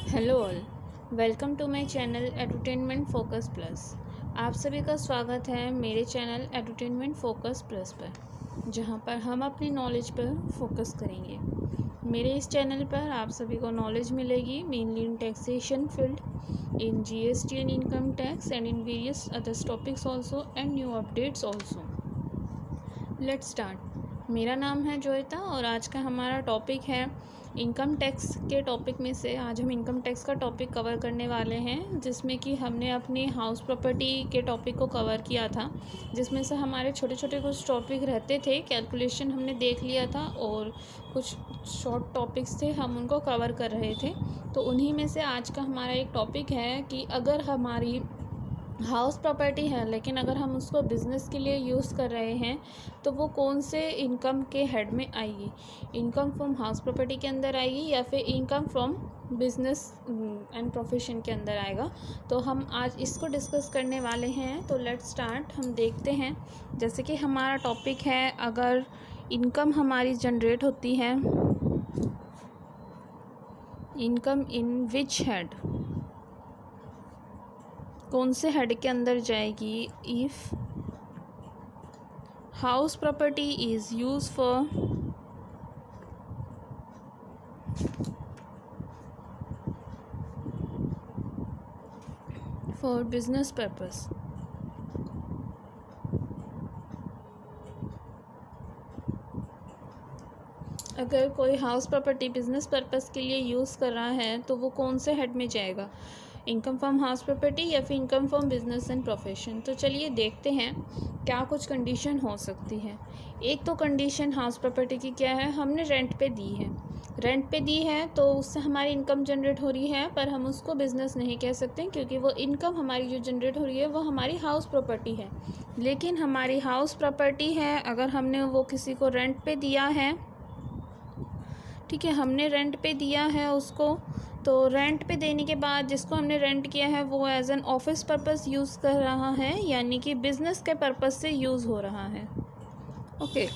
Hello all, welcome to my channel edutainment focus plus. आप सभी का स्वागत है मेरे चैनल एडुटेनमेंट फोकस प्लस पर, जहां पर हम अपनी नॉलेज पर फोकस करेंगे। मेरे इस चैनल पर आप सभी को नॉलेज मिलेगी mainly in taxation field, in GST and income tax and in various others topics also and new updates also. Let's start. मेरा नाम है जोयता और आज का हमारा टॉपिक है इनकम टैक्स के टॉपिक में से आज हम इनकम टैक्स का टॉपिक कवर करने वाले हैं, जिसमें कि हमने अपनी हाउस प्रॉपर्टी के टॉपिक को कवर किया था, जिसमें से हमारे छोटे छोटे कुछ टॉपिक रहते थे। कैलकुलेशन हमने देख लिया था और कुछ शॉर्ट टॉपिक्स थे, हम उनको कवर कर रहे थे। तो उन्हीं में से आज का हमारा एक टॉपिक है कि अगर हमारी हाउस प्रॉपर्टी है लेकिन अगर हम उसको बिज़नेस के लिए यूज़ कर रहे हैं तो वो कौन से इनकम के हेड में आएगी। इनकम फ्रॉम हाउस प्रॉपर्टी के अंदर आएगी या फिर income from business and profession के अंदर आएगा। तो हम आज इसको डिस्कस करने वाले हैं। तो लेट्स स्टार्ट। हम देखते हैं, जैसे कि हमारा टॉपिक है, अगर इनकम हमारी जनरेट होती है, इनकम इन विच हेड, कौन से हेड के अंदर जाएगी। If house property is use for business purpose. अगर कोई हाउस प्रॉपर्टी बिजनेस पर्पस के लिए यूज़ कर रहा है तो वो कौन से हेड में जाएगा, इनकम फ्रॉम हाउस प्रॉपर्टी या फिर income from business and profession. तो चलिए देखते हैं क्या कुछ कंडीशन हो सकती है। एक तो कंडीशन हाउस प्रॉपर्टी की क्या है, हमने रेंट पे दी है। रेंट पे दी है तो उससे हमारी इनकम जनरेट हो रही है, पर हम उसको बिज़नेस नहीं कह सकते क्योंकि वो इनकम हमारी जो जनरेट हो रही है वो हमारी हाउस प्रॉपर्टी है। लेकिन हमारी हाउस प्रॉपर्टी है, अगर हमने वो किसी को रेंट पे दिया है, ठीक है, हमने रेंट पे दिया है उसको, तो रेंट पे देने के बाद जिसको हमने रेंट किया है वो as an office purpose use कर रहा है, यानी कि बिज़नेस के पर्पस से यूज़ हो रहा है। ओके,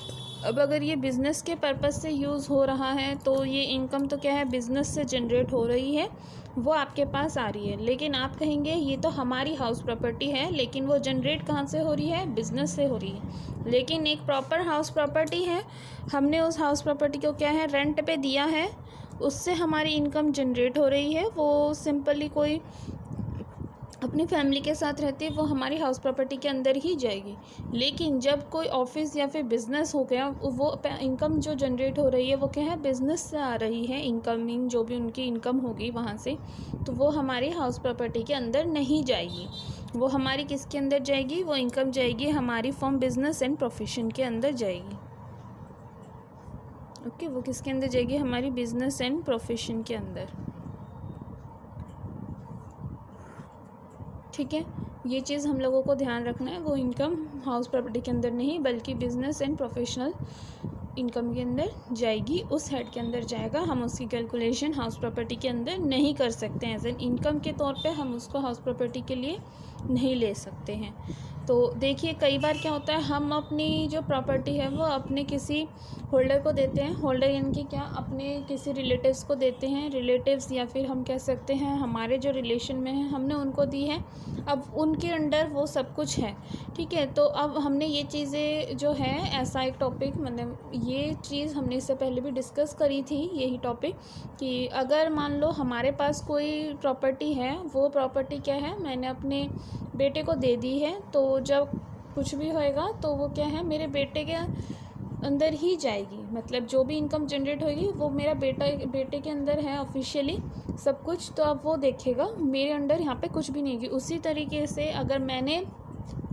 अब अगर ये बिज़नेस के पर्पस से यूज़ हो रहा है तो ये इनकम तो क्या है, बिज़नेस से जनरेट हो रही है, वो आपके पास आ रही है। लेकिन आप कहेंगे ये तो हमारी हाउस प्रॉपर्टी है, लेकिन वो जनरेट कहाँ से हो रही है, बिज़नेस से हो रही है। लेकिन एक प्रॉपर हाउस प्रॉपर्टी है, हमने उस हाउस प्रॉपर्टी को क्या है, रेंट पे दिया है, उससे हमारी इनकम जनरेट हो रही है। वो सिंपली कोई अपनी फैमिली के साथ रहती है, वो हमारी हाउस प्रॉपर्टी के अंदर ही जाएगी। लेकिन जब कोई ऑफिस या फिर बिज़नेस हो गया, वो इनकम जो जनरेट हो रही है वो क्या है, बिज़नेस से आ रही है। इनकमिंग जो भी उनकी इनकम होगी वहाँ से, तो वो हमारी हाउस प्रॉपर्टी के अंदर नहीं जाएगी। वो हमारी किसके अंदर जाएगी, वो इनकम जाएगी हमारी फ्रॉम बिज़नेस एंड प्रोफेशन के अंदर जाएगी। ओके, वो किसके अंदर जाएगी, हमारी बिज़नेस एंड प्रोफेशन के अंदर। ठीक है, ये चीज़ हम लोगों को ध्यान रखना है। वो इनकम हाउस प्रॉपर्टी के अंदर नहीं बल्कि बिजनेस एंड प्रोफेशनल इनकम के अंदर जाएगी, उस हेड के अंदर जाएगा। हम उसकी कैलकुलेशन हाउस प्रॉपर्टी के अंदर नहीं कर सकते हैं, एज एन इनकम के तौर पे हम उसको हाउस प्रॉपर्टी के लिए नहीं ले सकते हैं। तो देखिए, कई बार क्या होता है, हम अपनी जो प्रॉपर्टी है वो अपने किसी होल्डर को देते हैं। होल्डर यानी कि क्या, अपने किसी रिलेटिव्स को देते हैं। रिलेटिव्स या फिर हम कह सकते हैं हमारे जो रिलेशन में हैं, हमने उनको दी है। अब उनके अंडर वो सब कुछ है, ठीक है। तो अब हमने ये चीज़ें जो है, ऐसा एक टॉपिक, मतलब ये चीज़ हमने इससे पहले भी डिस्कस करी थी, यही टॉपिक, कि अगर मान लो हमारे पास कोई प्रॉपर्टी है, वो प्रॉपर्टी क्या है, मैंने अपने बेटे को दे दी है, तो जब कुछ भी होएगा तो वो क्या है, मेरे बेटे के अंदर ही जाएगी। मतलब जो भी इनकम जनरेट होगी वो मेरा बेटे के अंदर है ऑफिशियली सब कुछ, तो अब वो देखेगा, मेरे अंडर यहाँ पे कुछ भी नहीं होगी। उसी तरीके से अगर मैंने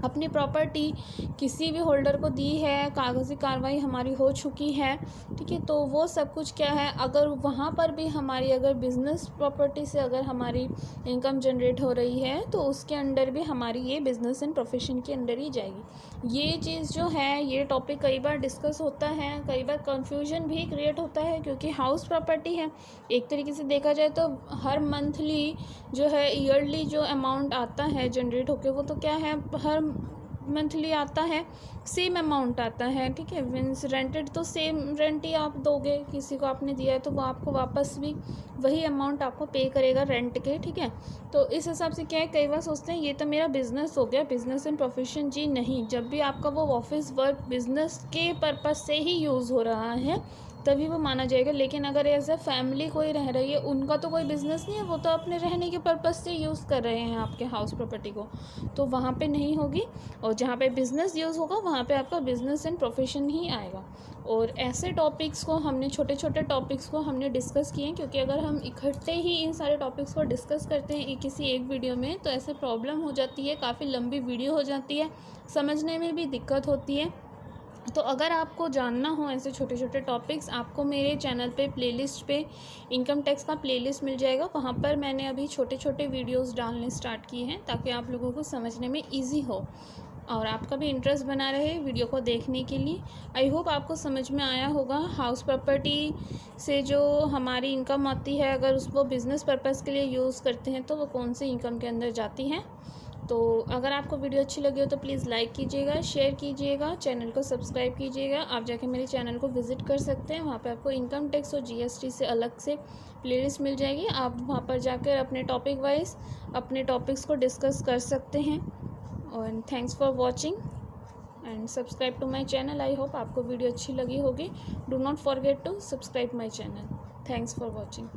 अपनी प्रॉपर्टी किसी भी होल्डर को दी है, कागज़ी कार्रवाई हमारी हो चुकी है, ठीक है, तो वो सब कुछ क्या है, अगर वहाँ पर भी हमारी अगर बिज़नेस प्रॉपर्टी से अगर हमारी इनकम जनरेट हो रही है तो उसके अंडर भी हमारी ये बिज़नेस एंड प्रोफेशन के अंडर ही जाएगी। ये चीज़ जो है, ये टॉपिक कई बार डिस्कस होता है, कई बार कन्फ्यूजन भी क्रिएट होता है, क्योंकि हाउस प्रॉपर्टी है, एक तरीके से देखा जाए तो हर मंथली जो है, ईयरली जो अमाउंट आता है जनरेट होकर, वो तो क्या है, हर मंथली आता है, सेम अमाउंट आता है, ठीक है। मीन्स रेंटेड तो सेम रेंट ही आप दोगे, किसी को आपने दिया है तो वो आपको वापस भी वही अमाउंट आपको पे करेगा रेंट के, ठीक है। तो इस हिसाब से क्या है, कई बार सोचते हैं ये तो मेरा बिज़नेस हो गया, बिज़नेस एंड प्रोफेशन। जी नहीं, जब भी आपका वो ऑफिस वर्क बिज़नेस के पर्पज़ से ही यूज़ हो रहा है तभी वो माना जाएगा। लेकिन अगर एज ए फैमिली कोई रह रही है, उनका तो कोई बिज़नेस नहीं है, वो तो अपने रहने के पर्पज़ से यूज़ कर रहे हैं आपके हाउस प्रॉपर्टी को, तो वहाँ पे नहीं होगी। और जहाँ पे बिज़नेस यूज़ होगा वहाँ पे आपका बिज़नेस एंड प्रोफेशन ही आएगा। और ऐसे टॉपिक्स को हमने, छोटे छोटे टॉपिक्स को हमने डिस्कस किए हैं, क्योंकि अगर हम इकट्ठे ही इन सारे टॉपिक्स को डिस्कस करते हैं किसी एक वीडियो में तो ऐसे प्रॉब्लम हो जाती है, काफ़ी लंबी वीडियो हो जाती है, समझने में भी दिक्कत होती है। तो अगर आपको जानना हो ऐसे छोटे छोटे टॉपिक्स, आपको मेरे चैनल पे प्लेलिस्ट पे इनकम टैक्स का प्लेलिस्ट मिल जाएगा। वहाँ पर मैंने अभी छोटे छोटे वीडियोस डालने स्टार्ट किए हैं ताकि आप लोगों को समझने में इजी हो और आपका भी इंटरेस्ट बना रहे वीडियो को देखने के लिए। आई होप आपको समझ में आया होगा। हाउस प्रॉपर्टी से जो हमारी इनकम आती है, अगर उसको बिज़नेस पर्पज़ के लिए यूज़ करते हैं तो वो कौन सी इनकम के अंदर जाती हैं। तो अगर आपको वीडियो अच्छी लगी हो तो प्लीज़ लाइक कीजिएगा, शेयर कीजिएगा, चैनल को सब्सक्राइब कीजिएगा। आप जाके मेरे चैनल को विज़िट कर सकते हैं, वहाँ पे आपको इनकम टैक्स और जीएसटी से अलग से प्लेलिस्ट मिल जाएगी। आप वहाँ पर जाकर अपने टॉपिक वाइज अपने टॉपिक्स को डिस्कस कर सकते हैं। और thanks for watching and subscribe to my channel. I hope आपको वीडियो अच्छी लगी होगी। Do not forget to subscribe my channel. Thanks for watching.